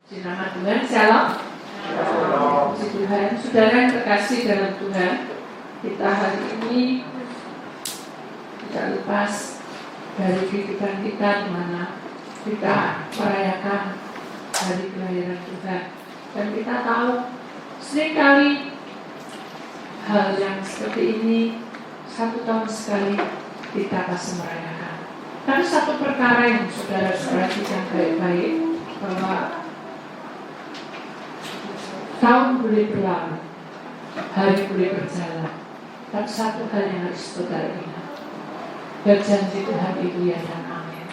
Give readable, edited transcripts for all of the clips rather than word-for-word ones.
Di nama Tuhan, shalom. Puji Tuhan, saudara yang terkasih dalam Tuhan, kita hari ini tidak lepas dari kehidupan kita di mana kita merayakan hari kelahiran Tuhan. Dan kita tahu seringkali hal yang seperti ini 1 tahun sekali kita pasti merayakan. Tapi satu perkara yang saudara perhatikan baik-baik, bahwa tahun boleh berlalu, hari boleh berjalan, tapi satu hal yang harus saudara ingat, berjanji Tuhan itu ya dan amin.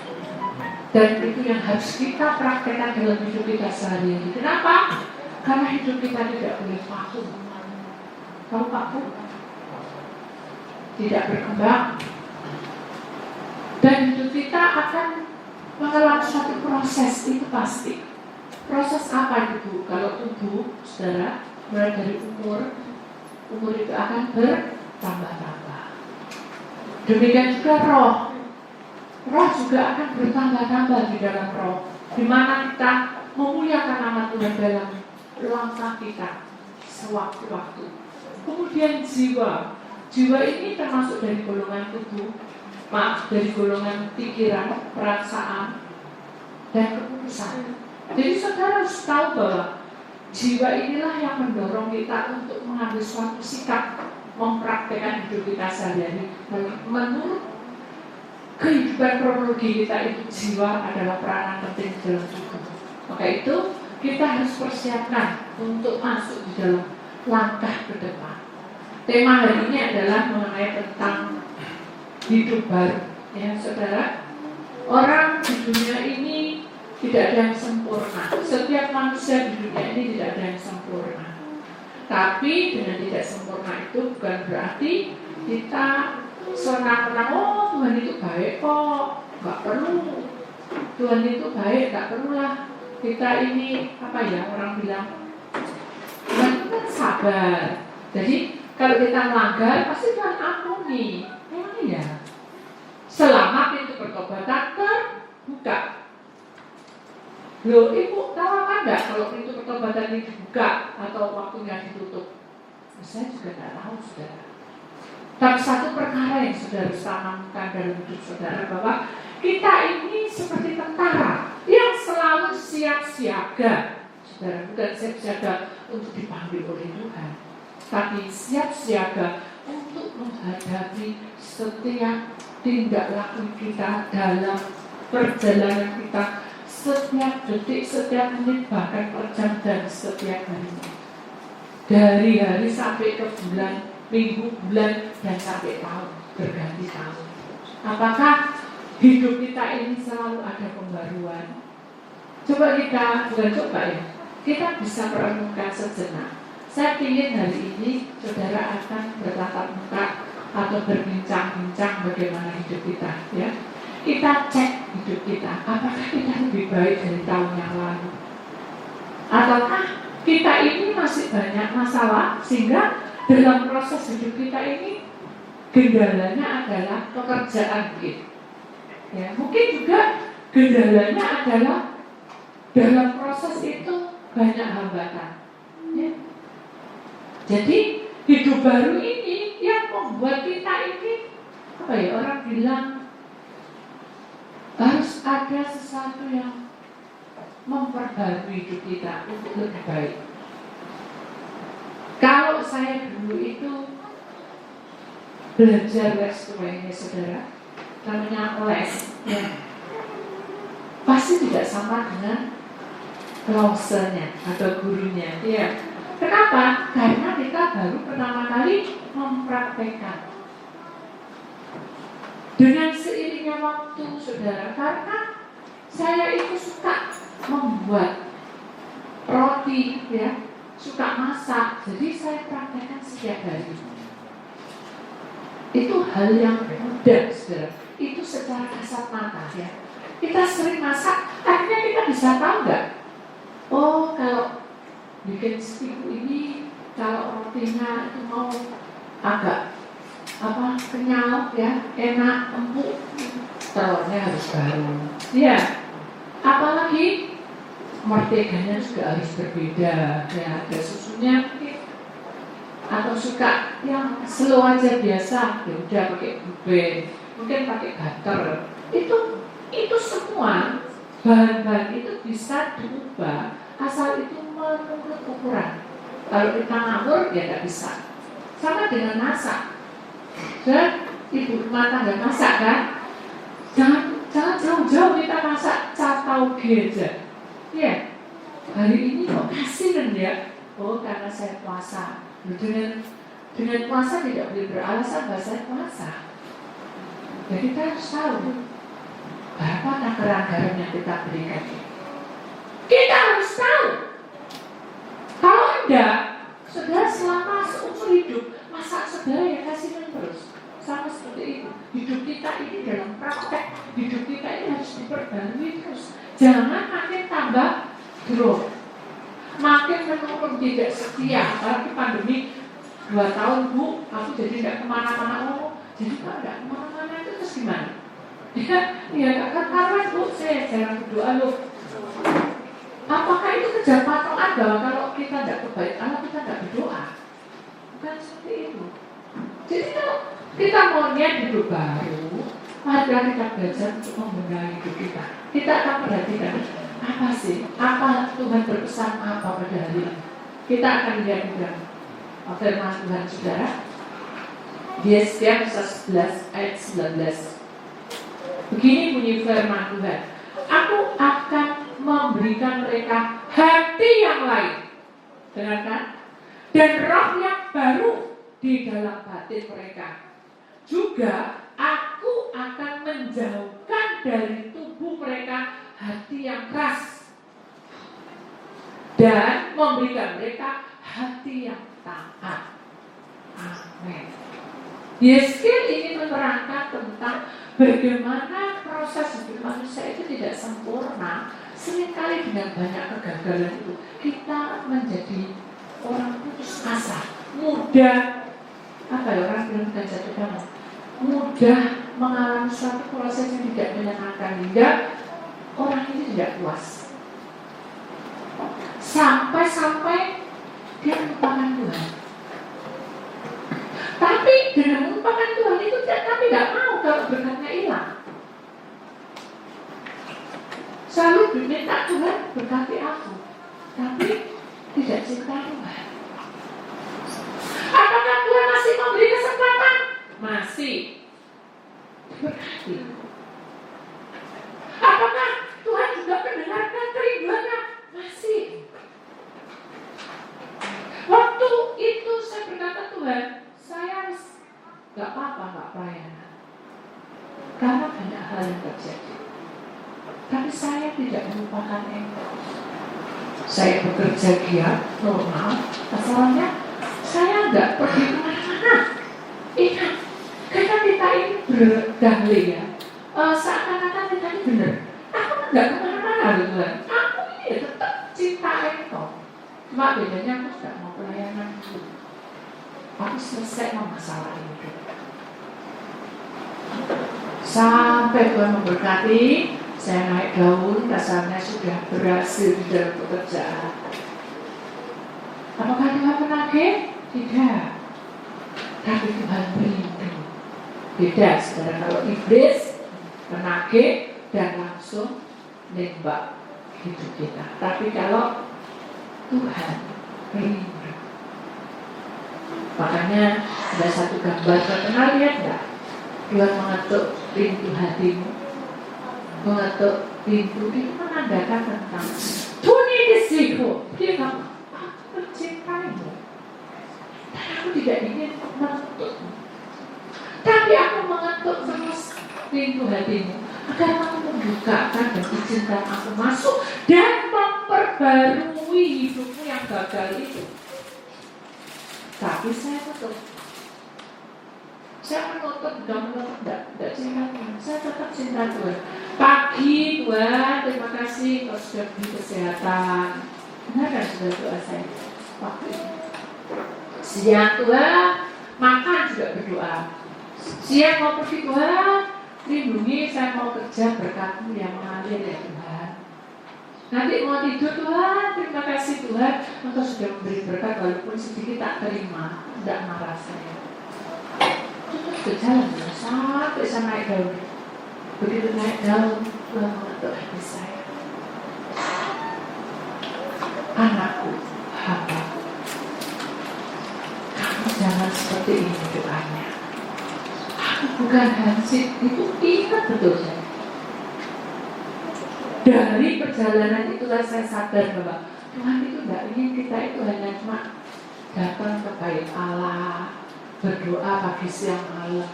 Dan itu yang harus kita praktekkan dalam hidup kita sehari-hari. Kenapa? Karena hidup kita tidak boleh vakum. Tahu vakum? Tidak berkembang. Dan hidup kita akan mengalami suatu proses, itu pasti. Proses apa itu? Kalau tubuh, saudara, mulai dari umur itu akan bertambah-tambah. Demikian juga roh juga akan bertambah-tambah di dalam roh, di mana kita memuliakan nama Tuhan dalam langkah kita sewaktu-waktu. Kemudian jiwa ini termasuk dari golongan tubuh, dari golongan pikiran, perasaan, dan keputusan. Jadi saudara harus tahu bahwa jiwa inilah yang mendorong kita untuk mengambil suatu sikap, mempraktekkan hidup kita sehari-hari. Menurut kehidupan kronologi kita itu, jiwa adalah peranan penting dalam tubuh. Maka itu kita harus persiapkan untuk masuk di dalam langkah ke depan. Tema hari ini adalah mengenai tentang hidup baru. Ya saudara, orang di dunia ini tidak ada yang sempurna. Setiap manusia di dunia ini tidak ada yang sempurna. Tapi dengan tidak sempurna itu bukan berarti kita senang-senang, oh Tuhan itu baik kok, gak perlu. Tuhan itu baik, gak perlulah. Kita ini, orang bilang, Tuhan itu kan sabar. Jadi kalau kita melanggar, pasti Tuhan ampuni. Emang iya? Selama pintu pertobatan terbuka. Loh, ibu tahu apa enggak kalau pintu pertobatan ini dibuka atau waktunya ditutup? Saya juga tidak tahu, saudara. Tapi satu perkara yang saudara harus tanamkan dalam hidup saudara, bahwa kita ini seperti tentara yang selalu siap siaga. Saudara, bukan siap siaga untuk dipanggil oleh Tuhan, tapi siap siaga untuk menghadapi setiap tindak laku kita dalam perjalanan kita, setiap detik, setiap menit, bahkan per jam dan setiap hari. Dari hari sampai ke bulan, minggu, bulan, dan sampai tahun, berganti tahun. Apakah hidup kita ini selalu ada pembaruan? Coba kita bisa merenungkan sejenak. Saya ingin hari ini saudara akan bertatap muka atau berbincang-bincang bagaimana hidup kita, ya. Kita cek hidup kita, apakah kita lebih baik dari tahun yang lalu? Ataukah kita ini masih banyak masalah sehingga dalam proses hidup kita ini kendalanya adalah pekerjaan kita? Ya, mungkin juga kendalanya adalah dalam proses itu banyak hambatan. Ya. Jadi hidup baru ini yang membuat kita ini orang bilang harus ada sesuatu yang memperbarui hidup kita untuk lebih baik. Kalau saya dulu itu belajar les saudara, namanya les, ya, pasti tidak sama dengan klauselnya atau gurunya, ya. Kenapa? Karena kita baru pertama kali mempraktekkan. Dengan seiringnya waktu, saudara, karena saya itu suka membuat roti, ya, suka masak, jadi saya praktekkan setiap hari. Itu hal yang mudah, saudara. Itu secara kasat mata, ya. Kita sering masak, akhirnya kita bisa tahu nggak? Oh, kalau bikin stiku ini, kalau rotinya itu mau agak kenyal, ya, enak, empuk, telurnya harus baru. Ya, apalagi Morteganya juga harus berbeda, ya ada susunya mungkin, atau suka yang slow aja biasa, ya udah pakai bube, mungkin pakai butter. Itu semua bahan-bahan itu bisa diubah asal itu menurut ukuran. Kalau kita ngawur ya nggak bisa. Sama dengan masak. Dan ibu rumah tangga masak kan, jangan jauh-jauh kita masak tauge aja. Ya, hari ini kok kasihan ya? Oh, karena saya puasa. Dengan puasa tidak boleh beralasan bahwa saya puasa. Jadi kita harus tahu berapa takaran garam yang kita berikan. Kita harus tahu. Kalau enggak, saudara selama seumur hidup masa saudara yang kasihan terus. Sama seperti itu. Hidup kita ini dalam praktek, hidup kita ini harus diperbarui terus. Jangan makin tambah drop, makin menurun tidak setia. Apalagi pandemi 2 tahun Bu, aku jadi tidak kemana-mana. Jadi kalau tidak kemana-mana itu terus gimana? Ya kan karuan Bu, saya jarang berdoa loh. Apakah itu kejar patongan bahwa kalau kita tidak kebaik Allah kita tidak berdoa? Bukan seperti itu. Jadi kalau kita maunya hidup baru, mari kita belajar untuk membenahi hidup kita. Kita akan perhatikan apa sih, apa Tuhan berpesan apa pada hari ini. Kita akan lihat juga firman Tuhan saudara. Yesaya 11 ayat 19. Begini bunyi firman Tuhan. Aku akan memberikan mereka hati yang lain, dengarkan, dan roh yang baru di dalam batin mereka. Juga aku akan menjauhkan dari tubuh mereka hati yang keras dan memberikan mereka hati yang taat. Amin. Yesaya ingin menerangkan tentang bagaimana proses hidup manusia itu tidak sempurna. Seringkali dengan banyak kegagalan itu kita menjadi orang putus asa, mudah orang bilang jatuh bangun, mudah mengalami suatu proses yang tidak menyenangkan hingga orang ini tidak puas. Sampai dia melupakan Tuhan. Tapi dengan melupakan Tuhan itu tapi tidak mau kalau berkatnya hilang. Selalu diminta Tuhan berkati aku, tapi tidak cinta Tuhan. Apakah Tuhan masih memberi kesempatan? Masih. Berkati. Apakah Tuhan juga mendengarkan kerinduannya? Masih. Waktu itu saya berkata Tuhan, saya harus gak apa-apa gak pelayanan, karena banyak hal yang terjadi. Tapi saya tidak melupakan engkau. Saya bekerja giat, normal. Masalahnya saya nggak pergi kemana-mana. Ingat, karena kita ini berdahlia ya. Seakan-akan kita ini benar. Aku nggak kemana-mana Tuhan. Aku ini ya tetap cinta engkau. Cuma bedanya aku sudah mau pelayanan dulu. Aku selesai masalah ini. Sampai Tuhan memberkati. Saya naik daun, kasarnya sudah berhasil di dalam pekerjaan. Apakah Tuhan menagih? Tidak. Tapi Tuhan berindu. Beda, saudara. Kalau iblis menagih dan langsung nembak hidup kita. Tapi kalau Tuhan berindu. Makanya ada satu gambar, pernah lihat nggak? Tuhan mengetuk pintu hatimu. Mengetuk pintu itu menandakan tentang Tuhan disiku. Dia bilang, aku mencintaimu dan aku tidak ingin menutupmu, tapi aku mengetuk terus pintu hatimu agar kamu membukakan dan izinkan aku masuk dan memperbarui hidupmu yang gagal itu. Tapi saya tutup. Saya menutup, tidak cinta Tuhan. Saya tetap cinta Tuhan. Pagi Tuhan, terima kasih kau sudah beri kesehatan. Benar kan sudah doa saya waktu itu. Siang Tuhan, makan juga berdoa. Siang mau pergi Tuhan, lindungi saya mau kerja berkat-Mu yang mengalir ya Tuhan. Nanti mau tidur, Tuhan, terima kasih Tuhan, Engkau sudah memberi berkat walaupun sedikit tak terima, tidak marah saya. Terus berjalan sampai saya naik daun. Begitu naik daun, Tuhan mengetuk hati saya. Anakku, hambaku, kamu jangan seperti ini doanya. Aku bukan hansip, itu ingat betul saya. Dari perjalanan itulah saya sadar bahwa Tuhan itu tidak ingin kita itu hanya cuma datang ke bait Allah, berdoa pagi siang malam.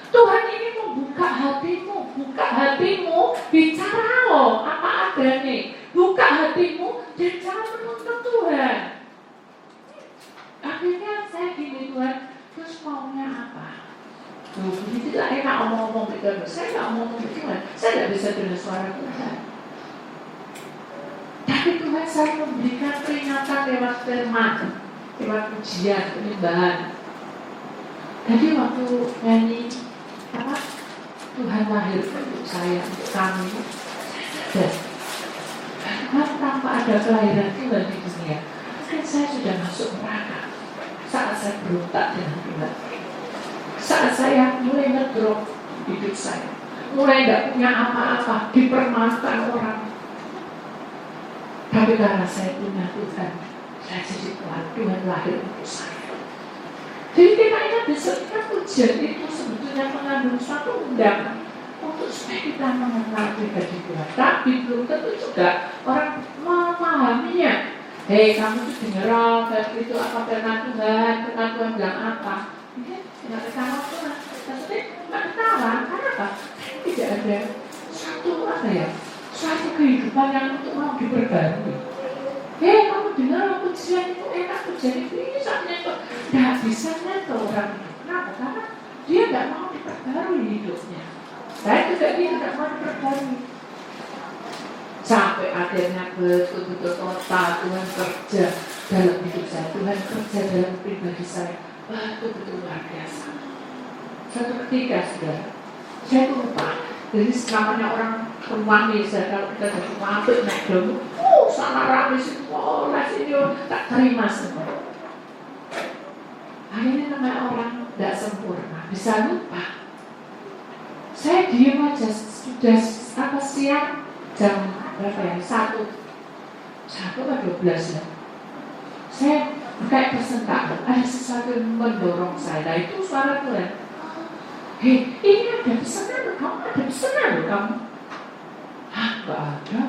Tuhan ini membuka hatimu, bicara loh apa adanya, buka hatimu dan jangan menuntut Tuhan. Akhirnya saya gini, Tuhan, terus maunya apa? Ini tidak enak omong-omong begitu, saya tidak omong-omong begitu, saya tidak bisa dengar suara Tuhan. Tapi Tuhan selalu memberikan peringatan lewat firman, lewat pujian, penyembahan. Jadi waktu nyanyi apa? Tuhan lahir untuk saya, untuk kami. Dan Tuhan tanpa ada kelahiran Tuhan di dunia, mungkin saya sudah masuk neraka. Saat saya berontak dengan Tuhan, saat saya mulai ngedrop hidup saya, mulai tidak punya apa-apa, dipermalukan orang. Tapi karena saya punya Tuhan, saya jadi kuat. Tuhan lahir untuk saya. Jadi kita ingat besok kita pujian itu sebetulnya mengandung suatu undangan untuk supaya kita mengenal pribadi Tuhan. Tapi belum tentu juga orang memahaminya. Hei, kamu tuh dengar itu apa firman Tuhan bilang apa? Tidak ketawa Tuhan. Maksudnya tidak ketawa, karena apa? Tidak ada suatu suatu kehidupan yang untuk mau diperbarui. Hei, kamu dengar pujian itu enak, pujian itu ini saatnya itu tidak bisa nyentuh orang itu. Kenapa? Karena dia tidak mau diperbarui hidupnya. Saya juga dia tidak mau diperbarui. Sampai akhirnya betul-betul total Tuhan kerja dalam hidup saya, Tuhan kerja dalam pribadi saya, betul-betul luar biasa. Suatu ketika saya lupa. Jadi namanya orang rumami, saya kalau kita jadi mabuk naik daun, salah rame sih, sini tak terima semua. Akhirnya namanya orang tidak sempurna, bisa lupa. Saya diam aja, sudah siang jam berapa ya? 1 atau 12 ya. Saya kayak tersentak, ada sesuatu yang mendorong saya. Nah itu suara Tuhan. Hei, ini ada pesanan loh, kamu ada pesanan loh kamu. Hah, gak ada.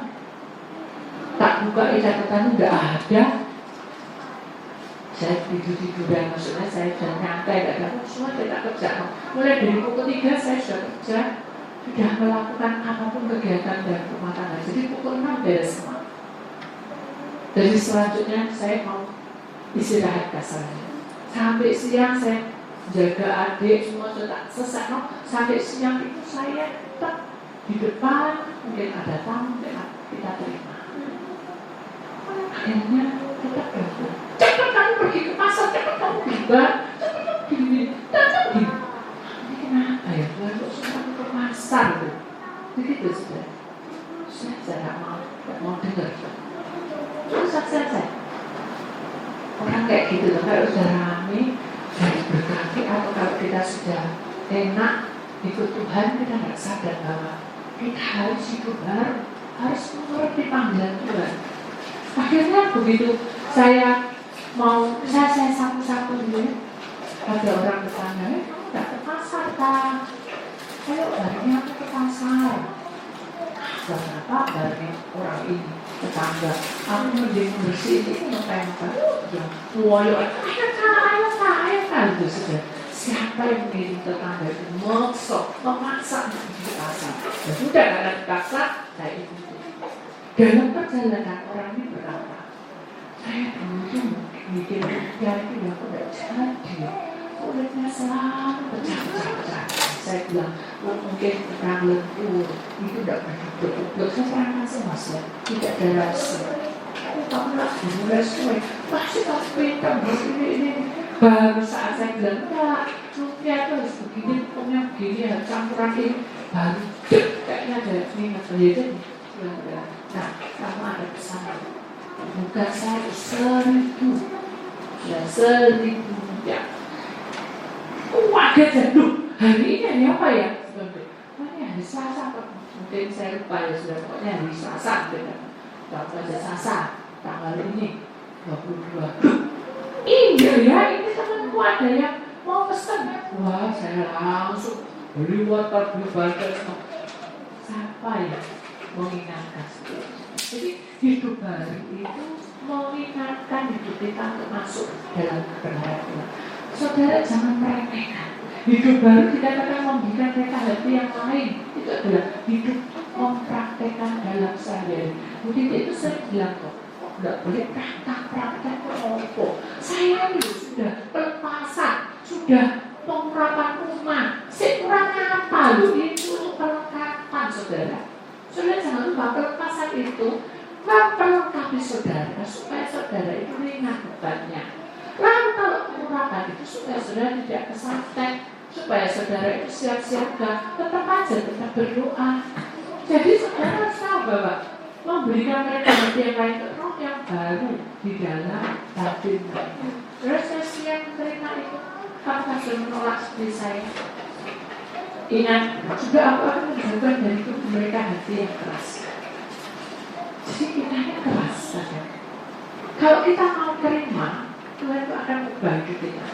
Tak buka catatan, gak ada. Saya tidur-tiduran, maksudnya saya sudah nyantai, gak ada semua saya tak kerja. Mulai dari pukul 3 saya sudah kerja, sudah melakukan apapun kegiatan dan rumah tangga. Jadi pukul 6 beres semua. Jadi selanjutnya saya mau istirahat kasarnya. Sampai siang saya jaga adik semua sudah selesai, sampai siang itu saya tetap di depan, mungkin ada tamu kita terima. Akhirnya tetap gabung. Cepat kamu pergi ke pasar, cepat kamu tiba, cepat kamu gini, cepat gini. Ini kenapa ya Tuhan kok suka ke pasar tuh? Begitu sudah. Saya tidak mau dengar. Terus saya orang kayak gitu loh, kalau sudah rame jadi berkati, atau kalau kita sudah enak ikut Tuhan, kita tidak sadar bahwa kita harus hidup baru, harus mengerti panggilan Tuhan. Akhirnya begitu saya sapu-sapu dulu, ada orang bertanya, kamu tidak ke pasar tak? Ayo barunya aku ke pasar. Kenapa barunya orang ini tetangga? Aku mending bersih ini nempel. Ayo itu sudah. Siapa yang mengirim tetangga itu memaksa untuk di pasar? Dan sudah ada di pasar, saya itu. Dalam perjalanan orang ini berkata, saya dulu mikir ya itu ya kok tidak jadi, kulitnya selalu pecah-pecah. Saya bilang, mungkin terang lentur, itu tidak berbentuk. Saya terang kasih mas ya, tidak ada rasa. Kamu lagi mulai semua, masih tak pintar begini. Baru saat saya bilang, enggak, lumpia itu harus begini, pokoknya begini, campuran ini, baru kayaknya ada minat. Nah, kamu ada pesan. Bukan saya 1000, ya 1000 ya. Kaget ya, hari ini hari apa ya? Ini hari Selasa, mungkin saya lupa ya sudah, pokoknya hari Selasa gitu. Contoh aja Selasa, tanggal ini 22. Iya ya, ini temanku ada yang mau pesen. Wah, saya langsung beli water, beli badan. Siapa ya mengingatkan? Jadi hidup baru itu mengingatkan hidup kita untuk masuk dalam kebenaran Tuhan. Saudara jangan meremehkan. Hidup baru dikatakan memberikan mereka hati yang lain. Itu adalah hidup mempraktekkan dalam sehari-hari. Mungkin itu sering bilang kok, tidak boleh praktek apa. Saya itu sudah pelepasan, sudah pengurapan rumah. Kurangnya apa loh? Itu perlengkapan saudara. Saudara jangan lupa pelepasan itu memperlengkapi saudara supaya saudara itu ringan bebannya. Lalu kalau pengurapan itu supaya saudara tidak kesantet, supaya saudara itu siap-siaga, tetap berdoa. Jadi saudara harus tahu bahwa memberikan mereka hati yang lain, roh yang baru di dalam batin. Terus saya siap menerima itu. Apakah sudah menolak seperti saya? Ingat, juga aku akan menjauhkan dari tubuh mereka hati yang keras. Jadi kita ini keras saja. Kalau kita mau terima, Tuhan itu akan ubah hidup kita.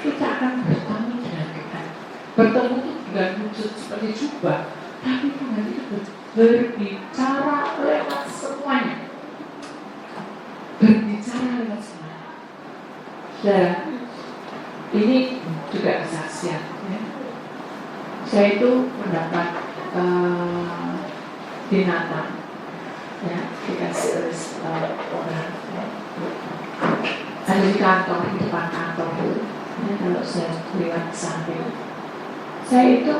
Kita akan bertemu dengan Tuhan. Bertemu itu bukan wujud seperti jubah, tapi Tuhan itu berbicara lewat semuanya. Berbicara lewat semuanya. Dan ini juga kesaksian. Ya. Saya itu mendapat binatang, ya, dikasih oleh orang. Ya. Ada di kantor, di depan kantor itu. Ya, kalau saya lewat samping, saya itu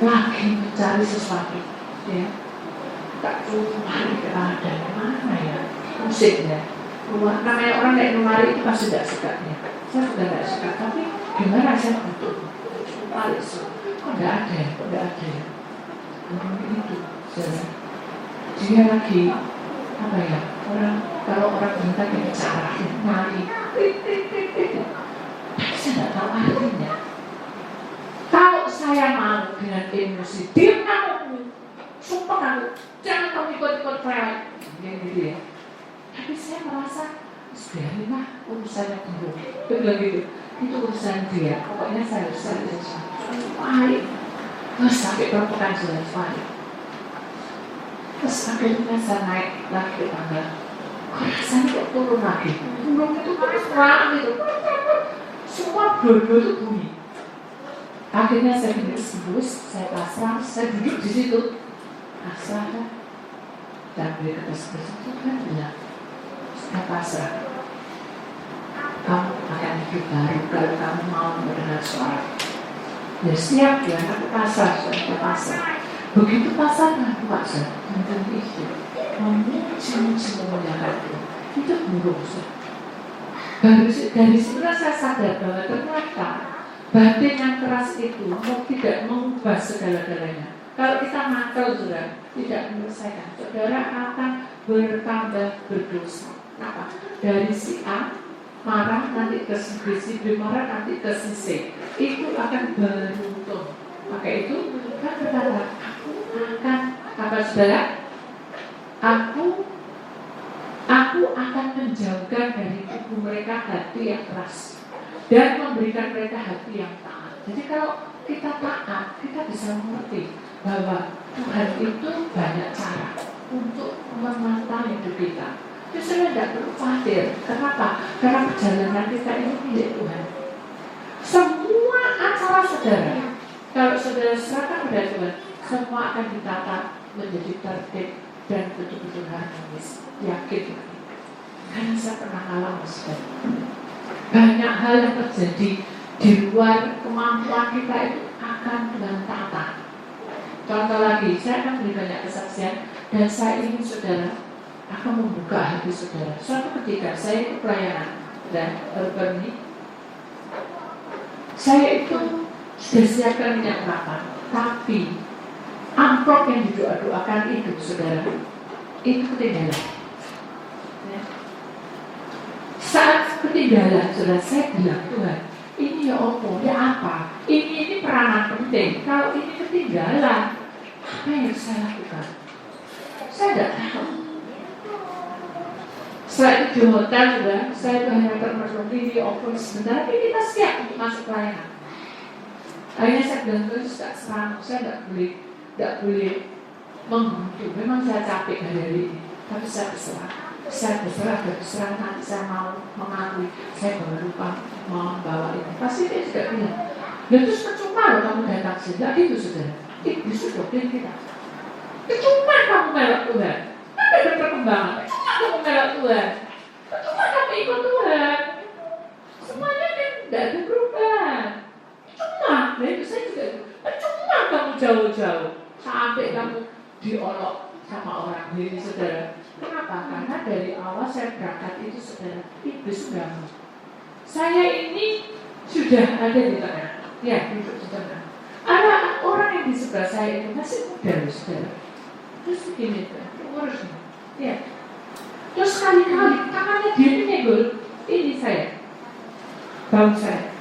lagi mencari sesuatu, ya. Tak cuma ada mana ya, musik ya. Namanya orang kayak numari itu pasti tidak suka ya. Saya sudah tidak suka, tapi gimana saya butuh numari itu. Kok tidak ada ya, kok tidak ada ya. Itu, dia lagi apa ya? Kalau orang minta bicara, nari, tapi saya tidak tahu artinya. Kalau saya mau dengan emosi, diam kamu, sumpah kamu, jangan kamu ikut-ikut prewed, gitu ya. Tapi saya merasa, biarinlah urusannya dulu, bilang gitu, itu urusan dia. Pokoknya saya harus cari sesuatu, baik, terus sampai perempuan sudah baik. Terus akhirnya saya naik lagi ke tangga. Kok rasanya kok turun lagi? Turun itu terus terang gitu. Semua bodoh itu bunyi. Akhirnya saya bungkus, saya pasrah, saya duduk di situ. Pasrah kan? Dan beli kertas itu kan bilang, saya pasrah. Kamu akan hidup baru kalau kamu mau mendengar suara. Ya siap ya, aku pasrah, saya pasrah. Begitu pasarnya puasa tentang itu memuji memuliakan itu buruk. Dari situ saya sadar bahwa ternyata batin yang keras itu tidak mengubah segala-galanya. Kalau kita nakal sudah tidak menyelesaikan, saudara akan bertambah berdosa. Kenapa? Dari si A marah nanti ke si B, si B marah nanti ke si C, itu akan beruntun. Maka itu kan berkata, akan apa saudara? Aku akan menjauhkan dari tubuh mereka hati yang keras dan memberikan mereka hati yang taat. Jadi kalau kita taat, kita bisa mengerti bahwa Tuhan itu banyak cara untuk memantau hidup kita. Justru tidak perlu khawatir. Kenapa? Karena perjalanan kita ini milik Tuhan. Semua acara saudara, kalau saudara serahkan kepada Tuhan, semua akan ditata menjadi tertib dan betul-betul harmonis. Yakin, karena saya pernah alami sekali. Banyak hal yang terjadi di luar kemampuan kita itu akan Tuhan tata. Contoh lagi, saya akan beri banyak kesaksian dan saya ingin saudara akan membuka hati saudara. Suatu ketika saya itu pelayanan dan urban ini, saya itu sudah siapkan minyak urapan, tapi amplop yang didoa-doakan itu saudara itu ketinggalan. Ya. Saat ketinggalan, sudah saya bilang, Tuhan, ini ya opo, ya apa? Ini peranan penting. Kalau ini ketinggalan, apa yang saya lakukan? Saya tidak tahu. Setelah itu di hotel juga, saya itu hanya terpenuhi di open sebentar, tapi kita siap untuk masuk pelayanan. Akhirnya saya bilang terus tak serang, saya tidak boleh menggundu. Memang saya capek hari ini, tapi saya berserah nanti saya mau mengakui, saya baru lupa mau membawa ini. Pasti dia juga bilang, ya terus percuma loh kamu datang sini, tidak gitu saudara. Iblis sudah bilang kita, percuma kamu melak Tuhan, tidak ada perkembangan. Kamu melak Tuhan, percuma kamu ikut Tuhan, semuanya kan tidak ada perubahan. Percuma, nah itu saya juga percuma kamu jauh-jauh sampai kamu diolok sama orang ini saudara. Kenapa? Karena dari awal saya berangkat itu saudara, iblis sudah mau. Saya ini sudah ada di tengah, ya duduk di tengah. Ada orang yang di sebelah saya itu masih muda saudara. Terus begini tuh, urusnya, ya. Terus sekali-kali tangannya dia ini nyenggol ini saya, bau saya.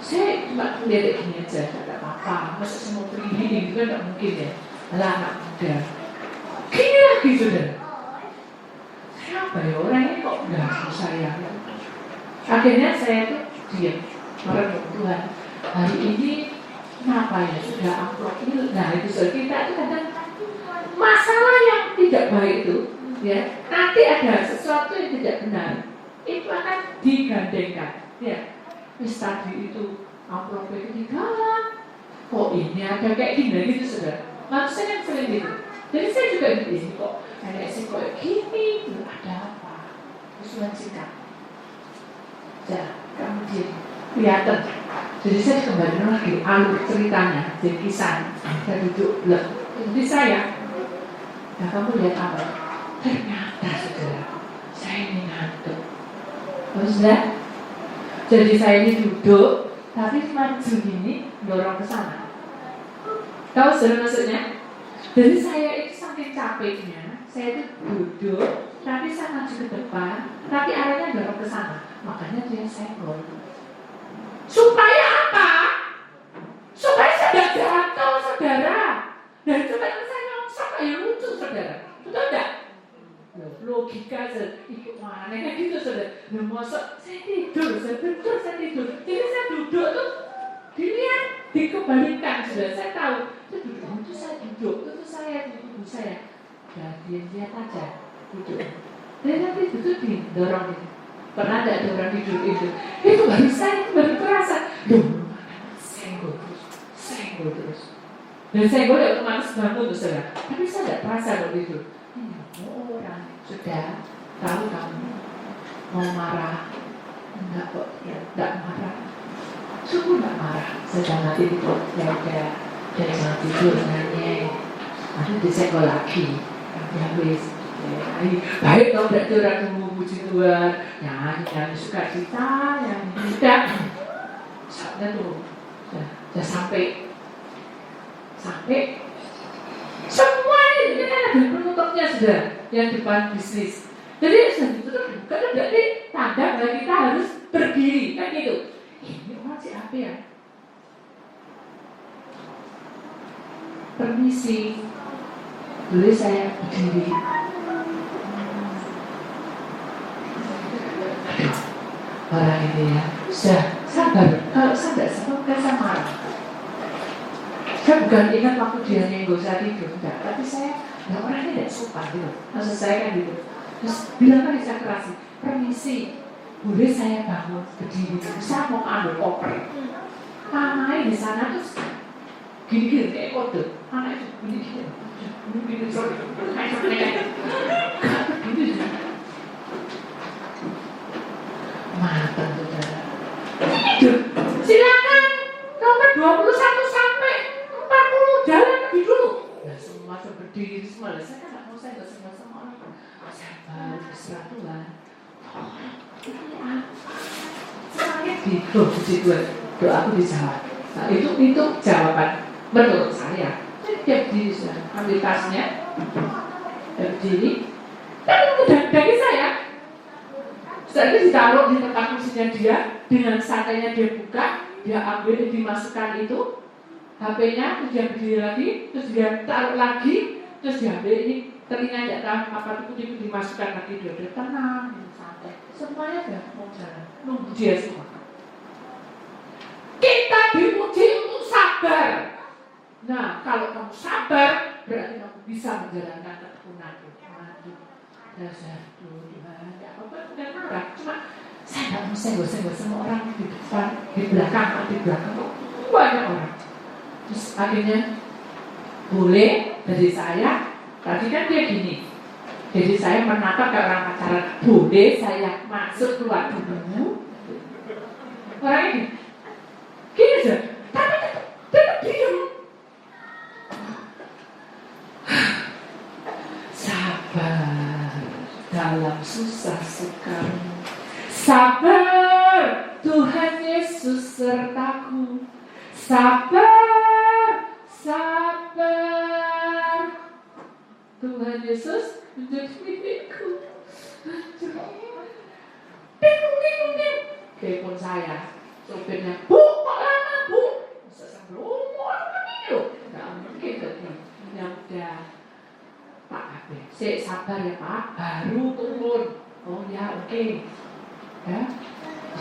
Saya cuma melihat gini aja, tidak apa-apa. Masa semua pergi gini, itu kan tidak mungkin ya. Alah anak muda. Gini lagi sudah. Kenapa ya orang ini kok ganggu saya? Akhirnya saya tuh diam, merenung Tuhan. Hari ini kenapa ya sudah amplop ini? Nah itu soal kita itu kadang masalah yang tidak baik itu, ya nanti ada sesuatu yang tidak benar, itu akan digandengkan, ya. Wis tadi itu amplopnya ketinggalan, kok ini ada kayak gini gitu sudah. Maksudnya kan sering gitu. Jadi saya juga ini kok ada sih kok gini, ada apa? Usulan sikap. Ya, kamu dia kelihatan. Jadi saya kembali lagi alur ceritanya, jadi kisah. Saya duduk belum. Jadi saya, nah kamu lihat apa? Ternyata saudara, saya ini ngantuk. Terus lihat. Jadi saya ini duduk, tapi maju ini dorong ke sana. Tahu sudah maksudnya? Jadi saya itu saking capeknya, saya itu duduk, tapi saya maju ke depan, tapi arahnya dorong ke sana. Makanya dia senggol. Supaya apa? Supaya saya tidak jatuh, saudara. Dan supaya saya nyongsok kayak lucu, saudara. Betul tidak? Logika ikut mana kayak gitu saudara. Nah masa saya tidur. Jadi saya duduk tuh dilihat dikembalikan sudah saya tahu. Itu saya duduk, itu saya tubuh saya. Dan dia lihat aja duduk. Dan nanti duduk didorong itu. Pernah ada orang tidur itu baru terasa. Loh, senggol terus. Dan senggol ya otomatis bangun tuh saudara. Tapi saya tidak terasa kalau tidur. Orang sudah tahu kamu mau marah, enggak kok, ya, enggak marah, sungguh enggak marah. Sedang nanti itu ya udah jangan tidur nanya, nanti disenggol lagi, ya wis, baik kalau tidak curang memuji Tuhan, nyanyi suka cita, yang tidak, saatnya tuh, sudah sampai semua ini kan ada penutupnya sudah yang depan bisnis. Jadi sudah ditutup buka dan berarti tanda bahwa kita harus berdiri kan gitu. Ini orang siapa ya? Permisi, boleh saya berdiri? Orang ini ya, sudah sabar. Kalau saya tidak sabar, saya marah. Saya bukan ingat waktu dia nyenggol saya tidur, enggak. Tapi saya, orang ini tidak sopan gitu. Maksud saya kan gitu. Terus bilang kan saya keras, permisi, boleh saya bangun berdiri? Saya mau ambil koper. Mamai di sana terus gini-gini kayak kode. Anak itu gini-gini. Gini-gini, sorry. Gini-gini. Matang saudara. Silakan nomor 21 sampai 40 jalan lebih dulu. Nah semua berdiri semua. Saya kan nggak mau saya nggak sama orang. Saya baru berserah Tuhan. Ini apa? Saya puji Tuhan. Doa aku dijawab. Nah itu jawaban menurut saya. Saya tiap diri sudah ambil tasnya. berdiri, tapi daging saya. Setelah itu ditaruh di tempat kursinya dia, dengan santainya dia buka, dia ambil, dimasukkan itu HP-nya, terus dia berdiri lagi, terus dia taruh lagi, terus dia ambil ini telinga tidak tahu apa itu dimasukkan lagi, dia tenang, santai. Semuanya sudah mau jalan, nunggu dia semua. Kita diuji untuk sabar. Nah, kalau kamu sabar, berarti kamu bisa menjalankan ketekunanmu. Dasar Tuhan, ya apa bukan marah, cuma saya nggak mau senggol-senggol sama orang di depan, di belakang banyak orang. Terus akhirnya boleh dari saya, tadi kan dia gini, jadi saya menatap ke orang pacaran, boleh saya masuk keluar dulu. Orang ini gini aja, tapi tetap diam. Sabar dalam susah sekarang. Sabar, Tuhan Yesus sertaku. Sabar, sabar, Tuhan Yesus menjadi milikku. Bingung. Telepon saya, sopirnya, Bu, kok lama Bu? Sampai umur ini loh. Nggak mungkin tadi. Ya udah, Pak Habib, saya sabar ya Pak, baru turun. Oh ya, oke. Ya,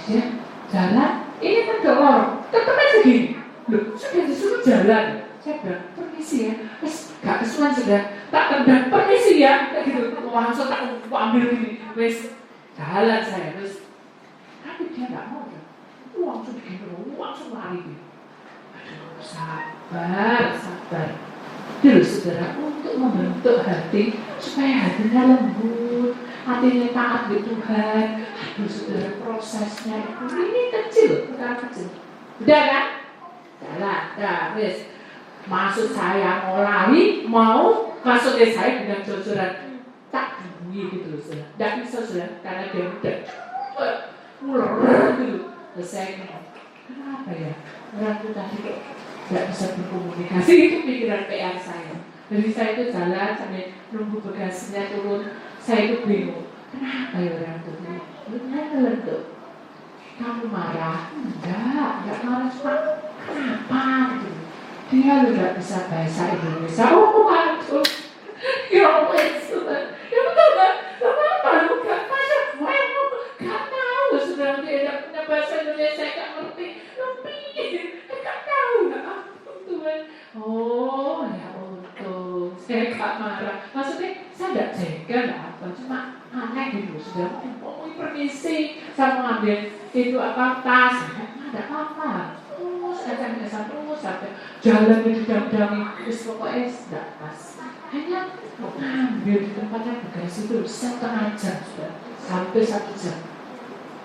dia jalan, ini kan ada lorong, tetap aja gini. Loh, sudah disuruh jalan. Saya bilang, permisi ya. Wes, gak kesulitan sudah. Tak tendang, permisi ya. Kayak gitu, langsung tak ambil ini. Wes, jalan saya. Wes, tapi dia gak mau. Itu langsung begini, langsung lari. Aduh, sabar. Dulu saudara, untuk membentuk hati supaya hatinya lembut, hatinya taat di Tuhan. Aduh saudara, prosesnya itu ini kecil, bukan kecil. Udah kan? Jalan, wes. Maksud saya mau lari, mau maksudnya saya dengan jojoran tak bunyi gitu loh saudara. Tidak bisa saudara, karena dia udah mulai gitu. Terus saya kenapa ya? Orang itu tadi kok tidak bisa berkomunikasi, itu pikiran PR saya. Jadi saya itu jalan sampai nunggu bagasinya turun, saya itu bingung. Kenapa ya orang itu? Lentuk. Kamu marah? Enggak marah, cuma kenapa gitu. Dia tidak bisa bahasa Indonesia. Oh waduh, ya wes, ya betul kan? Kenapa lu gak bahasa? Gak tahu sudah dia tidak punya bahasa Indonesia, gak ngerti. Lebih, gak tahu, gak apa Tuhan. Oh ya untung, saya gak marah. Maksudnya saya tidak jaga, gak apa, cuma aneh gitu. Sudah mau permisi, saya mau ambil itu apa tas, ada apa? Terus sampai jalan di dalam terus pokoknya tidak pas. Hanya ambil di tempatnya bagasi itu setengah jam sudah, sampai 1 jam.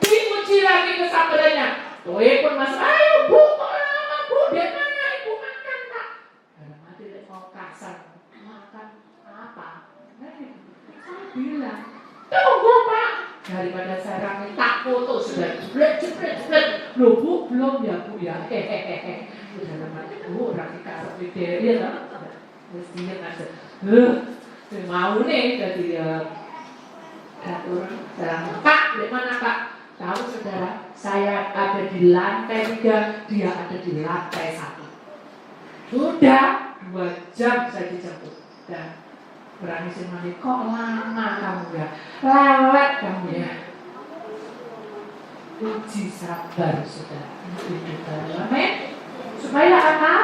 Diuji lagi kesabarannya. Toye pun masuk, ayo Bu, kok lama Bu, dia mana Ibu makan tak? Dalam hati dia mau kasar, makan apa? Saya bilang, tunggu Pak. Daripada saya rame tak foto sudah jebret. Loh Bu, belum ya Bu ya. Hehehe. Udah namanya Bu, orang dikasih kriteria lah. Mestinya ada. Mau nih jadi turun. Pak, di mana Pak? Tahu saudara, saya ada di lantai 3, dia ada di lantai 1. Sudah 2 jam saya dijemput. Dan berani sih kok lama kamu ya, lelet kamu ya. Uji sabar sudah amin. Supaya apa?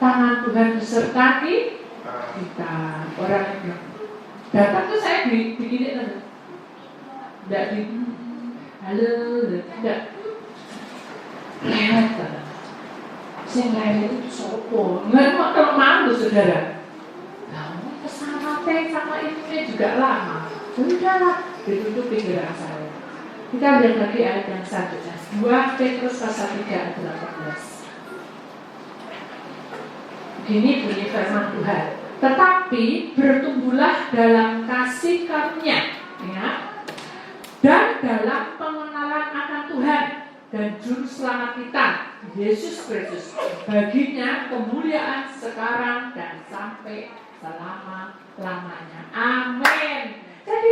Tangan Tuhan besertai kita. Orang yang datang tuh saya begini aja, tidak di halo, tidak lewat kan. Saya lewat itu sopo, nggak mau kalau malu saudara. Sama ini juga lama. Sudahlah, ditutup pikiran saya. Kita lihat lagi ayat yang selanjutnya. 2 Petrus pasal 3 ayat 18. Begini bunyi firman Tuhan. Tetapi bertumbuhlah dalam kasih karunia, ya, dan dalam pengenalan akan Tuhan dan Juru Selamat kita, Yesus Kristus. Baginya kemuliaan sekarang dan sampai selama-lamanya. Amin. Jadi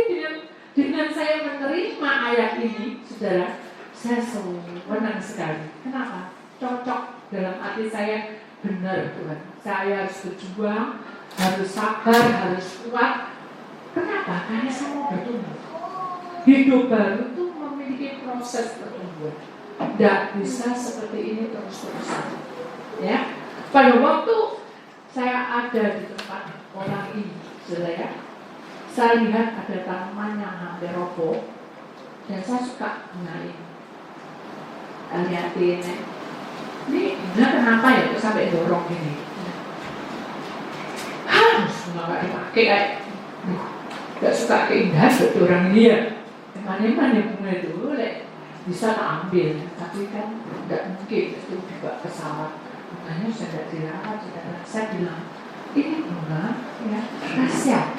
dengan saya menerima ayat ini, saudara, saya senang sekali. Kenapa? Cocok dalam hati saya. Benar Tuhan, saya harus berjuang, harus sabar, harus kuat. Kenapa? Karena saya mau bertumbuh. Hidup baru itu memiliki proses pertumbuhan. Tidak bisa seperti ini terus-terusan. Ya, pada waktu saya ada di tempat orang ini, saudara, saya lihat ada tanaman yang hampir roboh, dan saya suka bunga ini. Lihatin, ini bunga kenapa ya kok sampai dorong gini? Bunga gak dipakai kayak, gak suka keindahan buat orang ini ya. Mana-mana bunga itu bisa tak ambil, tapi kan tidak mungkin itu juga pesawat. Makanya saya tidak dirawat, saya bilang ini bunga ya kasihan.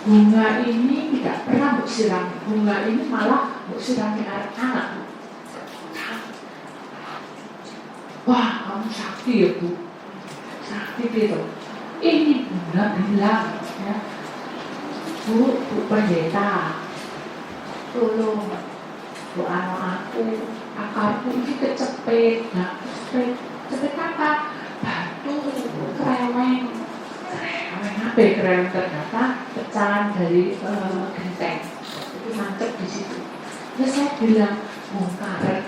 Bunga ini tidak pernah mau siram, bunga ini malah mau sirami air hangat. Wah, kamu sakti ya Bu, sakti gitu. Ini bunga bilang ya, Bu pendeta, tolong Bu aku, akarku ini kecepet. Nah, cepet apa? Batu, kereweng apa ya, kereweng ternyata pecahan dari genteng itu mantep di situ. Terus saya bilang bongkaran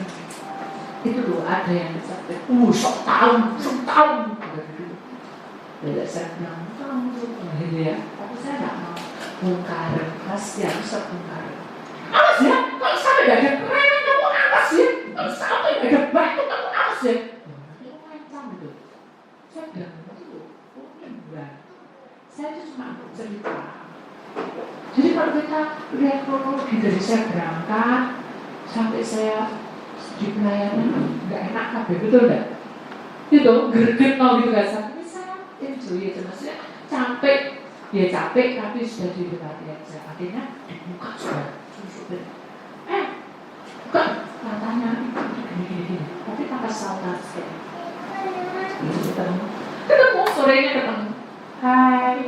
itu loh, ada yang kecepet. Sok tahu Bila saya bilang kamu ya, tapi saya nggak mau bongkaran, kasihan bisa bongkaran. Awas ya, kalau sampai gak ada kereweng kamu awas ya, kalau sampai gak ada batu kamu awas ya. Itu macam itu. Saya bilang itu, saya itu cuma cerita. Jadi kalau kita lihat kronologi dari saya berangkat sampai saya di pelayanan nggak enak kabeh, betul nggak? Itu greget mau gitu kan, tapi saya enjoy aja, maksudnya capek tapi sudah didekati aja. Akhirnya dibuka sudah susupin. Bukan katanya gini, tapi tanpa salah sekali. Ketemu sorenya ketemu. Hai,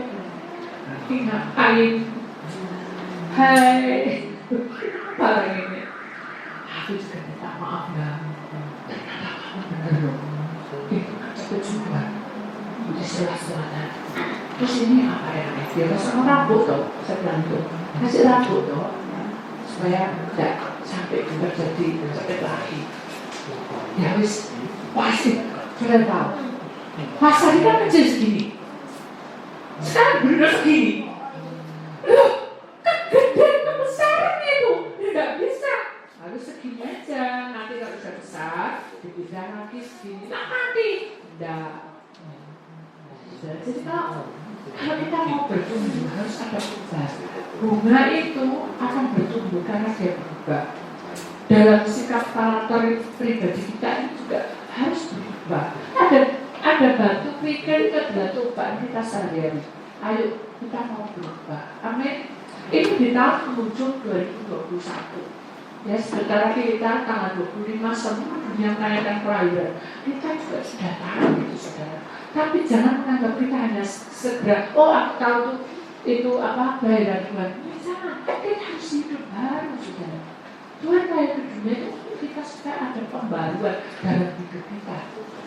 ngapain? Hai, parah ini. Aku juga minta maaf ya. Ternyata kamu bener loh. Itu cepet juga. Udah setelah-setelahnya. Terus ini apa ya? Dia kasih rambut toh. Saya bilang tuh, kasih rambut toh, supaya tidak sampai terjadi cepet lagi. Ya wis, pasti sudah tahu. Pasar ini kan kecil segini. Sekarang bener segini. Loh, kan gede, kan besar itu. Tidak bisa. Harus segini aja. Nanti kalau sudah besar, dipindah lagi segini. Nah, mati. Tidak. Jadi kalau kita mau bertumbuh harus ada perubahan. Bunga itu akan bertumbuh karena dia berubah. Dalam sikap karakter pribadi kita ini juga harus berubah. Ada batu pikir itu adalah cobaan kita sehari-hari. Ayo kita mau berubah. Amin. Itu di tahun penghujung 2021. Ya, sebentar lagi kita tanggal 25 semua dunia merayakan kelahiran. Kita juga sudah tahu itu saudara. Tapi jangan menganggap kita hanya segera, aku tahu tuh itu apa kelahiran Tuhan. Jangan, kita harus hidup baru saudara. Tuhan lahir ke dunia itu kita supaya ada pembaruan dalam hidup kita.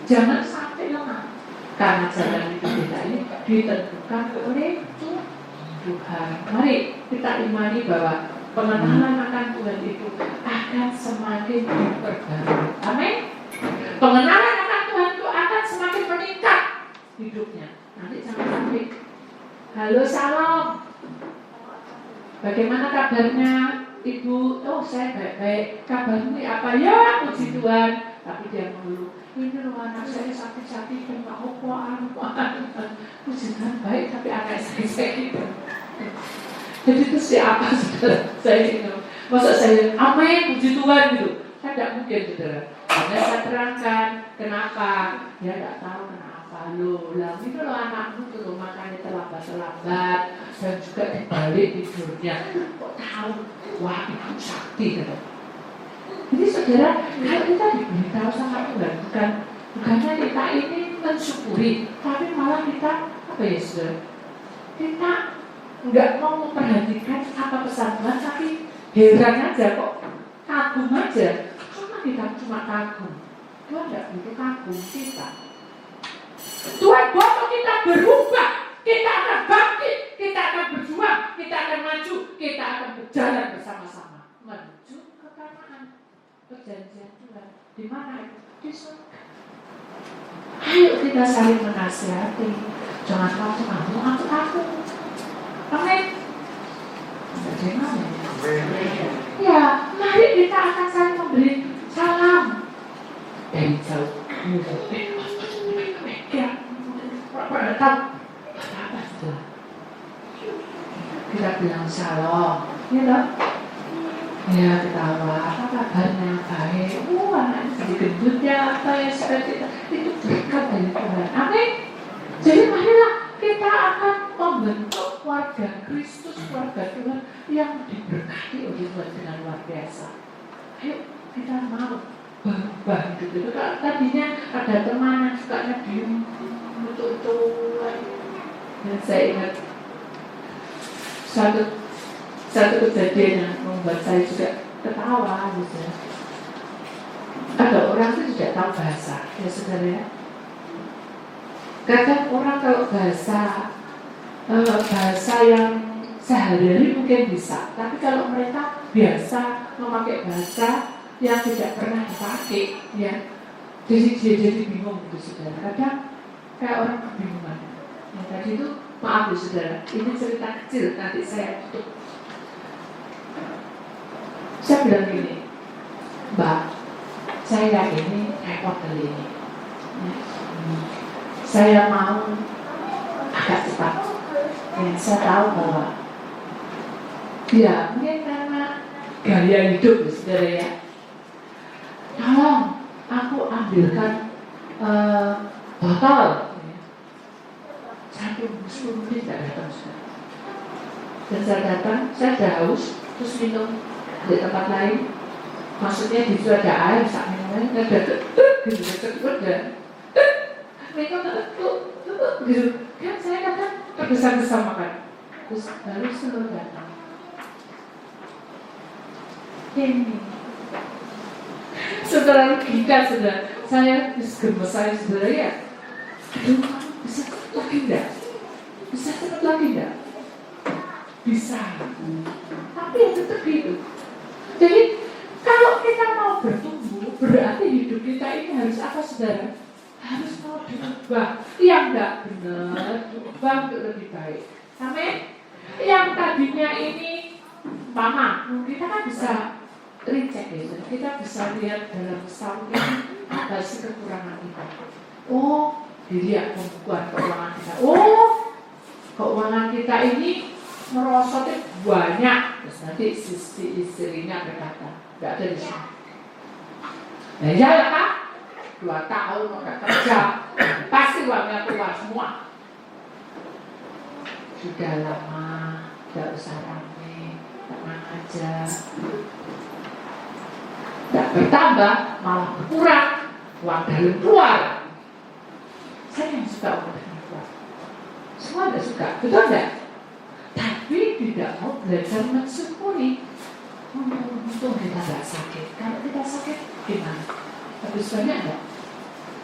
Jangan sampai lemah. Karena jalan hidup kita ini ditentukan oleh Tuhan. Mari kita imani bahwa pengenalan akan Tuhan itu akan semakin diperbarui. Amin. Pengenalan akan Tuhan itu akan semakin meningkat hidupnya. Nanti jangan sampai. Halo, salam. Bagaimana kabarnya Ibu? Oh, saya baik-baik. Kabarmu apa? Ya, puji Tuhan. Tapi dia mengeluh. Ini loh anak saya sakit-sakit dan gak apa-apa. Puji Tuhan baik, tapi anak saya sakit. Jadi itu siapa saudara? Saya ini, masa saya amin puji Tuhan gitu? Kan tidak mungkin saudara. Karena saya terangkan kenapa? Dia tidak tahu kenapa. Itu loh anakmu tuh makannya terlambat dan juga dibalik tidurnya. Kok tahu? Wah itu sakti gitu. Jadi saudara, kalau kita diberitahu sama Tuhan, bukannya kita ini mensyukuri, tapi malah kita apa ya saudara? Kita nggak mau memperhatikan apa pesan Tuhan, tapi heran aja kok, kagum aja. Kita cuma kagum. Tuhan nggak butuh kagum kita. Tuhan butuh kita berubah. Kita akan bangkit, kita akan berjuang, kita akan maju, kita akan berjalan bersama-sama menuju kekanaan perjanjian Tuhan. Di mana itu? Di surga. Ayo kita saling menasihati. Jangan kamu aku. Amin. Bagaimana? Ya, mari kita akan saling memberi salam dari jauh. Kita bilang shalom, ya, ya ketawa, apa kabarnya, baik, anaknya jadi gendut ya, apa ya, seperti itu berkat dari Tuhan. Amin. Jadi marilah kita akan membentuk keluarga Kristus, keluarga Tuhan yang diberkati oleh Tuhan dengan luar biasa. Ayo kita mau berubah hidup itu. Kalau tadinya ada teman yang sukanya diem, betul-betul. Dan saya ingat satu kejadian yang membuat saya juga ketawa gitu. Ada orang itu tidak tahu bahasa, ya saudara ya. Kadang orang kalau bahasa yang sehari-hari mungkin bisa, tapi kalau mereka biasa memakai bahasa yang tidak pernah dipakai, ya, jadi bingung gitu saudara. Kadang kayak orang kebingungan. Ya, tadi itu maaf ya saudara, ini cerita kecil, nanti saya tutup. Saya bilang gini, Mbak, saya ini repot kali ini. Saya mau agak cepat. Dan saya tahu bahwa ya mungkin karena gaya hidup saudara ya. Tolong aku ambilkan botol. 10 menit tidak datang sudah. Dan saya datang, saya sudah haus, terus minum di tempat lain. Maksudnya di situ ada air, saat minum air, ada gitu, udah. Mereka gitu. Kan saya kata tergesa-gesa makan. Terus baru seluruh datang. Ini setelah kita sudah, saya gemes saya saudara ya. Aduh, bisa cepet lagi enggak? Bisa cepet lagi enggak? Bisa. Tapi ya tetap gitu. Jadi kalau kita mau bertumbuh, berarti hidup kita ini harus apa saudara? Harus mau diubah. Yang enggak benar, diubah untuk lebih baik. Amin. Yang tadinya ini mama, kita kan bisa recheck ya. Kita bisa lihat dalam setahun ini apa sih kekurangan kita. Oh, dilihat pembukuan keuangan kita. Oh, keuangan kita ini merosotnya banyak. Terus nanti istrinya berkata, tidak ada di sini. Nah, ya Pak, 2 tahun nggak kerja, pasti uangnya keluar semua. Sudah lama, tidak usah rame, tenang aja. Tidak bertambah, malah berkurang, uang dalam keluar. Saya yang suka uang dalam keluar. Semua tidak suka, betul tidak? Tapi tidak mau belajar mensyukuri. Untung kita tidak sakit. Kalau kita sakit, gimana? Habis banyak enggak?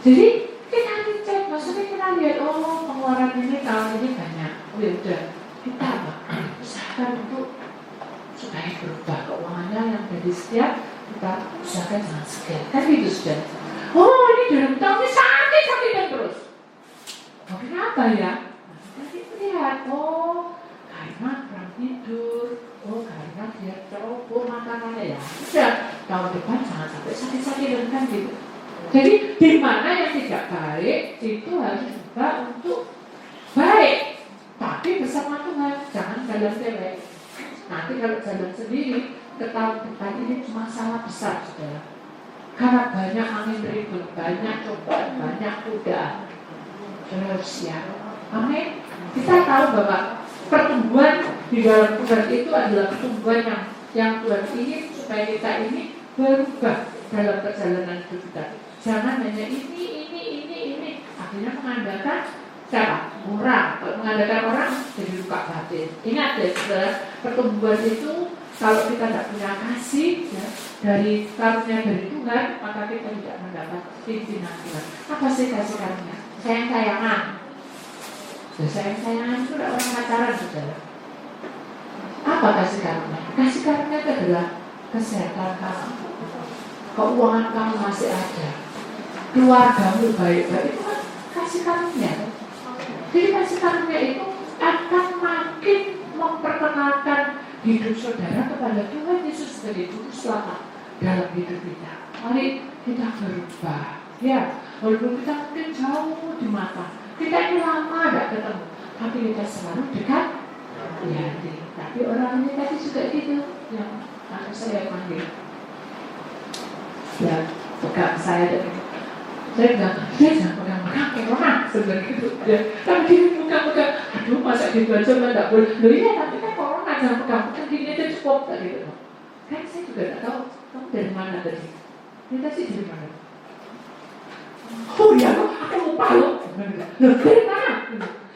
Jadi kita cek, maksudnya kita lihat, oh pengeluaran ini tahun ini banyak. Oh ya udah, kita usahakan untuk supaya berubah keuangannya yang dari setiap kita usahakan jangan sekian. Kan itu sudah. Oh ini dalam tahun ini sakit terus. Oh kenapa ya? Nanti lihat, oh karena kurang tidur, oh karena dia coba makanannya ya. Sudah tahun depan jangan sampai sakit-sakit kan gitu. Jadi di mana yang tidak baik itu harus juga untuk baik, tapi bersama Tuhan, jangan jalan cewek. Nanti kalau jalan sendiri, ke tahun depan ini masalah besar saudara. Karena banyak angin ribut, banyak cobaan, banyak godaan. Saudara harus siap. Amin. Kita tahu bahwa pertumbuhan di dalam Tuhan itu adalah pertumbuhan yang Tuhan ingin supaya kita ini berubah dalam perjalanan hidup kita. Jangan hanya ini. Akhirnya mengandalkan siapa? Orang. Kalau mengandalkan orang, jadi luka batin. Ingat ya, saudara, pertumbuhan itu kalau kita tidak punya kasih ya, dari karunia dari Tuhan, maka kita tidak mendapat pimpinan Tuhan. Apa sih kasih karunia? Sayang-sayangan. Sayang-sayangan itu tidak orang pacaran, saudara. Apa kasih karunia? Kasih karunia itu adalah kesehatan kamu, keuangan kamu masih ada, keluargamu baik-baik, itu kan kasih karunia. Jadi kasih karunia itu akan makin memperkenalkan hidup saudara kepada Tuhan Yesus sebagai Juru Selamat dalam hidup kita. Mari kita berubah. Ya, walaupun kita mungkin jauh di mata, kita ini lama tidak ketemu, tapi kita selalu dekat di hati. Tapi orang ini tadi juga gitu, yang saya panggil, ya pegang saya dan saya bilang, dia jangan pegang-pegang corona sebenarnya gitu. Ya, tapi dia pegang-pegang, aduh masa gitu aja tidak boleh. Loh iya, tapi kan corona jangan pegang-pegang gini aja cukup gitu. Kan saya juga tidak tahu kamu dari mana tadi. Kita sih dari mana? Oh iya, aku lupa loh. Loh dari mana?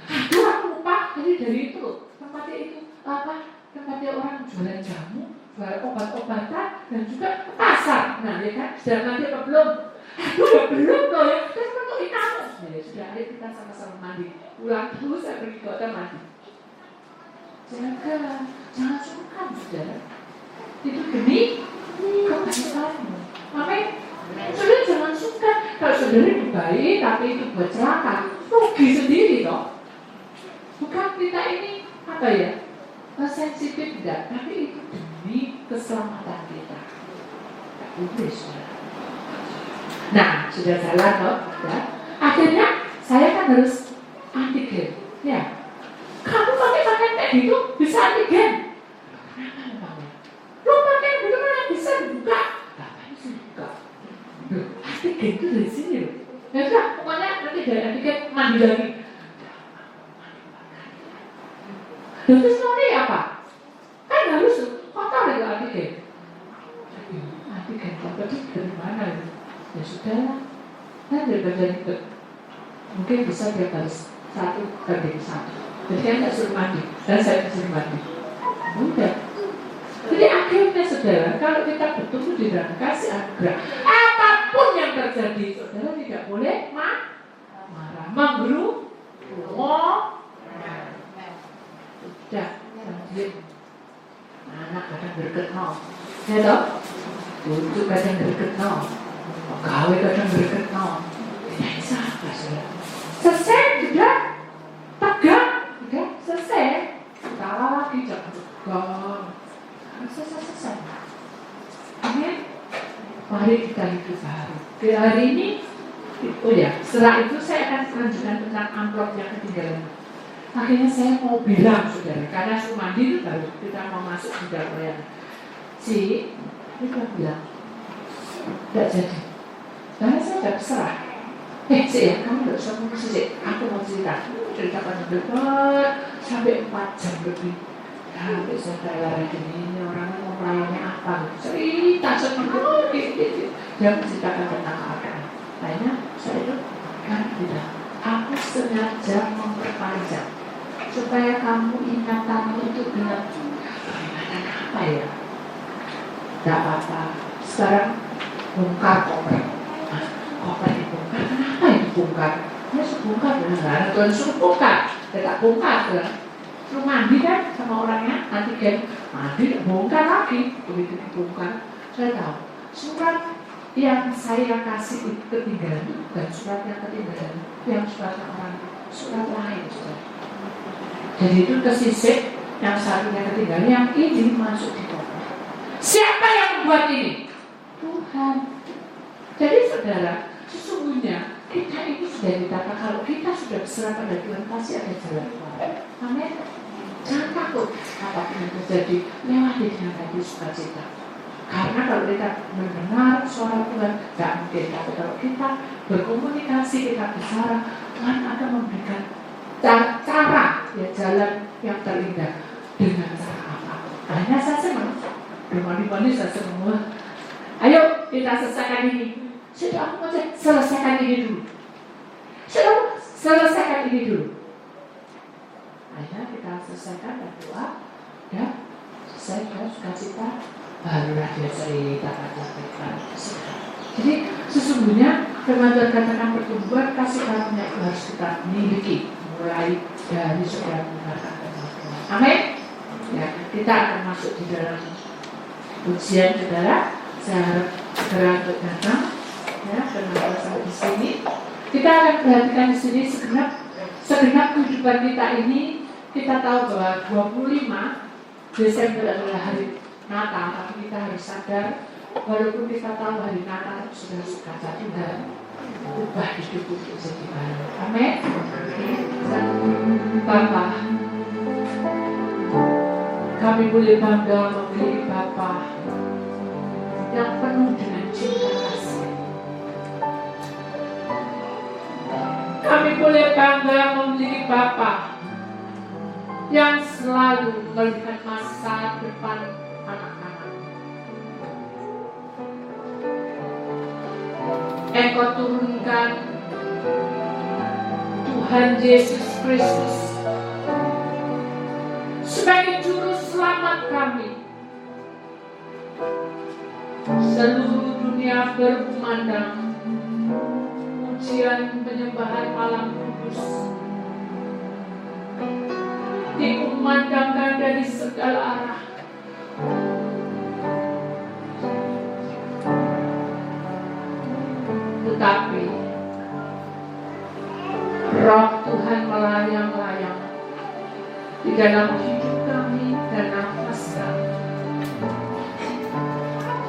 Aduh aku lupa. Jadi dari itu tempatnya itu apa? Tempatnya orang jualan jamu, jualan obat-obatan dan juga pasar. Nah ya kan, sudah mandi apa belum? Aduh ya belum loh ya. Terus menuhi kamu. Ya sudah, ayo kita sama-sama mandi. Pulang dulu saya pergi ke hotel mandi. Jangan sungkan saudara. Itu demi kebaikanmu. Amin. Saudara jangan sungkan. Kalau saudara itu baik tapi itu buat celaka, rugi sendiri toh. Bukan kita ini apa ya? Sensitif tidak, tapi itu demi keselamatan kita. Tak boleh saudara. Nah, sudah jalan toh. Ya. Akhirnya saya kan harus antigen. Ya. Kamu pakai kayak gitu bisa antigen. Kenapa kamu? Lu pakai begitu mana bisa dibuka? Ngapain sih dibuka? Antigen itu dari sini loh. Ya sudah, pokoknya nanti dari antigen mandi lagi. Terus ini apa? Kan harus kotor itu antigen. Antigen kotor itu dari mana itu? Ya sudah, kan daripada itu mungkin bisa dia harus satu banding satu. Jadi saya nggak suruh mandi, dan saya suruh mandi. Udah. Jadi akhirnya saudara, kalau kita bertumbuh di dalam kasih anugerah, apapun yang terjadi, saudara tidak boleh marah, menggeru, sudah, lanjut. Anak kadang berket no, ya toh, cucu kadang berket no, pegawai kadang berket no, tidak bisa apa saudara. Selesai sudah, tegak. Udah selesai, salah lagi jangan tegang. Selesai. Amin. Mari kita hidup baru. Di hari ini, oh ya, setelah itu saya akan melanjutkan tentang amplop yang ketinggalan. Akhirnya saya mau bilang saudara, karena suruh mandi itu baru kita mau masuk di dalam layanan. Itu bilang, tidak jadi. Karena saya sudah berserah. Ya, kamu tidak usah ngomong sih, aku mau cerita panjang lebar sampai 4 jam lebih. Sampai saya kayak ini orangnya mau melayani apa? Cerita semua gitu. Dia menceritakan tentang apa? Akhirnya saya itu kan bilang, aku sengaja memperpanjang supaya kamu ingatanmu itu benar. Ingatan apa ya? Tidak apa-apa. Sekarang bongkar koper. Koper dibongkar. Kenapa itu bongkar? Ya sebongkar benar. Tuhan suruh bongkar. Dia tak bongkar kan? Suruh mandi kan sama orangnya. Nanti kan mandi bongkar lagi. Begitu dibongkar. Saya tahu. Surat yang saya kasih itu ketinggalan itu bukan surat yang ketinggalan. Yang suratnya orang. Surat lain surat. Jadi itu kesisip yang satunya ketinggalan. Yang ini masuk di koper. Siapa yang membuat ini? Tuhan. Jadi saudara, sesungguhnya kita ini sudah ditata kalau kita sudah berserah pada Tuhan pasti ada jalan keluar. Amin. Jangan takut apapun yang terjadi, lewati dengan hati sukacita. Karena kalau kita mendengar suara Tuhan, tidak mungkin. Tapi kalau kita berkomunikasi, kita bicara, Tuhan akan memberikan cara, ya jalan yang terindah dengan cara apa. Hanya saya senang, dimana saya senang. Ayo kita selesaikan ini. Sudah, aku mau selesaikan ini dulu. Sudah, selesaikan ini dulu. Akhirnya kita selesaikan dan doa. Dan selesai kita sukacita. Barulah dia cerita. Jadi sesungguhnya firman Tuhan katakan pertumbuhan kasih karunia itu harus kita miliki mulai dari saudara mendengarkan firman Tuhan. Amin. Ya, kita akan masuk di dalam ujian saudara. Saya harap segera untuk datang. Ya, karena sampai di sini kita akan perhatikan di sini segenap kehidupan kita ini. Kita tahu bahwa 25 Desember adalah hari Natal, tapi kita harus sadar walaupun kita tahu hari Natal sudah sukacita Tuhan, ubah hidup untuk jadi baru. Amin. Bapa, kami boleh bangga memiliki Bapa yang penuh dengan cinta kasih. Kami boleh bangga memiliki Bapa yang selalu melihat masa depan anak-anak. Engkau turunkan Tuhan Yesus Kristus sebagai juru selamat kami. Seluruh dunia berkumandang ujian penyembahan malam kudus dikumandangkan dari segala arah. Tetapi Roh Tuhan melayang-layang di dalam hidup kami dan nafas kami.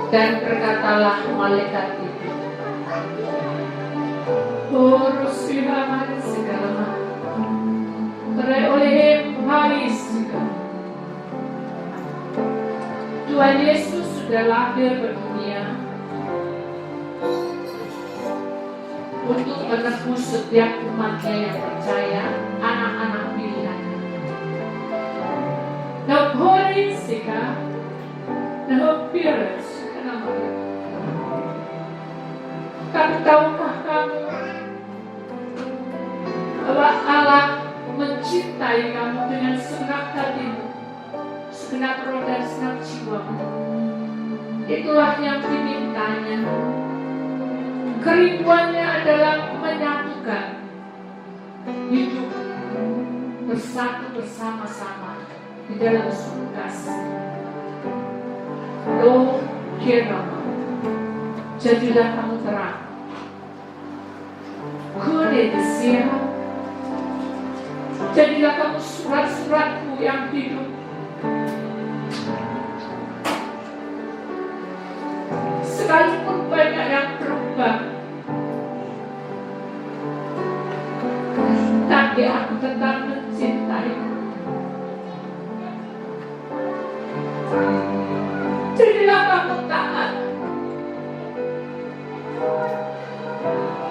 Dan berkatalah malaikat itu, urus firman segala oleh Paris juga. Tuhan Yesus sudah lahir ke dunia untuk menebus setiap umatnya yang percaya, anak-anak pilihan. No politika, no appearance. Tapi tahukah kamu bahwa Allah mencintai kamu dengan segenap hatimu, segenap roh dan segenap jiwamu? Itulah yang dimintanya. Kerinduannya adalah menyatukan hidup bersatu bersama-sama di dalam suku kasih. Lo kira, jadilah kamu terang. Kudesia, jadilah kamu surat-suratku yang hidup. Sekalipun banyak yang berubah, tapi aku tetap mencintaimu. Jadilah kamu taat,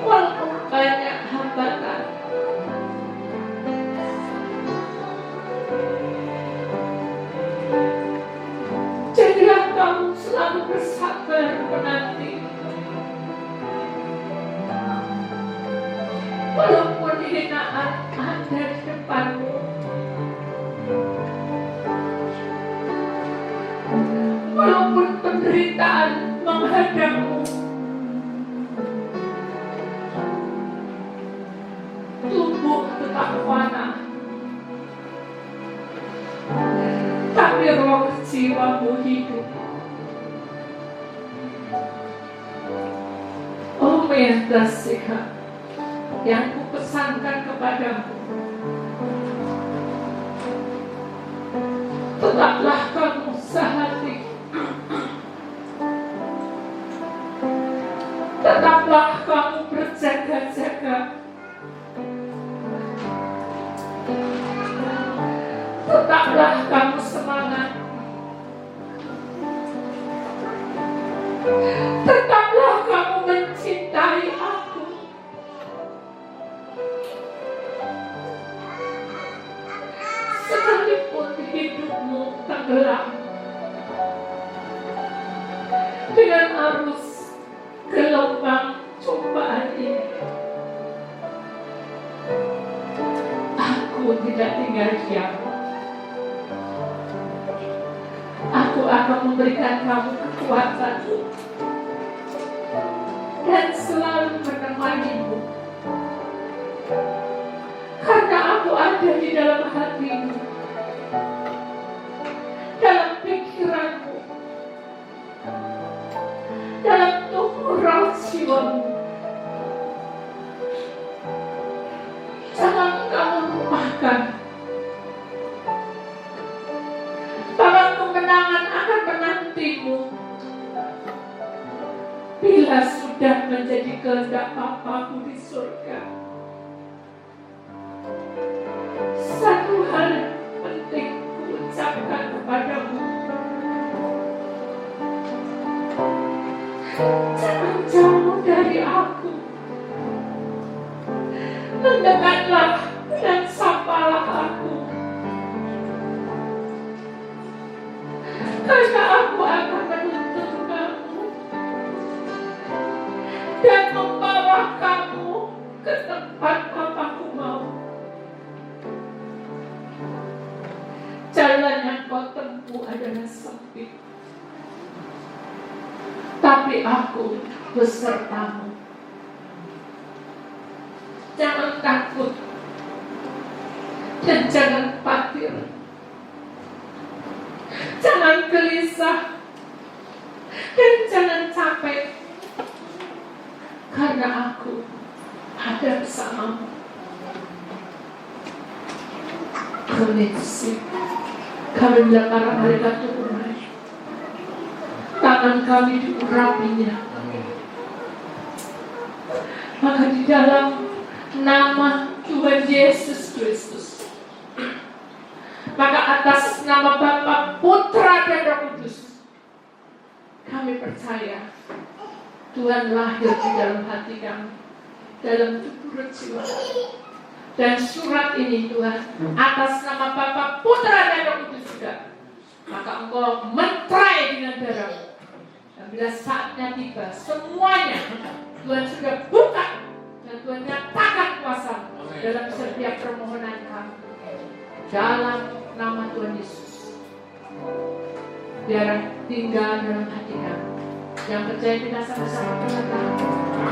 walaupun banyak hambatan. Jadilah kamu selalu bersabar menanti, walaupun hinaan ada di depanmu, walaupun penderitaan menghadapmu. Tubuh tetap fana, tapi roh jiwamu hidup. Oh Mendasika, yang kupesankan kepadamu, tetaplah kamu sehati, tetaplah kamu berjaga-jaga, tetaplah kamu semangat, tetaplah kamu mencintai aku. Sekalipun hidupmu tenggelam, dengan arus gelombang cobaan ini, aku tidak tinggal diam. Aku akan memberikan kamu kekuatan dan selalu menemanimu, karena aku ada di dalam hatimu, dalam pikiranmu, dalam tubuh roh jiwamu. Jangan kamu lupakan bahwa kemenangan akan menantimu bila sudah menjadi kehendak Bapa-Mu di surga. Satu hal yang penting ku ucapkan kepadamu, jangan jauh dari aku. Mendekatlah dan sapalah aku, karena aku akan menuntun kamu dan membawa kamu ke tempat Bapa-Ku mau. Jalan yang kau tempuh adalah sempit, tapi aku besertamu. Jangan takut dan jangan khawatir, jangan gelisah dan jangan capek, karena aku ada bersamamu. Koneksi kami melakukan mereka Tuhan, tangan kami diurapinya, maka di dalam nama Tuhan Yesus Kristus, maka atas nama Bapa, Putra dan Roh Kudus, kami percaya Tuhan lahir di dalam hati kami, dalam tubuh jiwa. Dan surat ini Tuhan, atas nama Bapa, Putra dan Roh Kudus juga, maka Engkau menterai dengan darah-Mu. Dan bila saatnya tiba, semuanya Tuhan sudah buka dan Tuhan nyatakan kuasa dalam setiap permohonan kami. Dalam nama Tuhan Yesus, biar tinggal dalam hati kami. Yang percaya kita sama-sama berkata,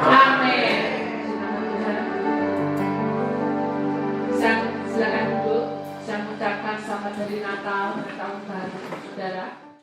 amin. Silakan duduk. Saya mengucapkan selamat hari Natal.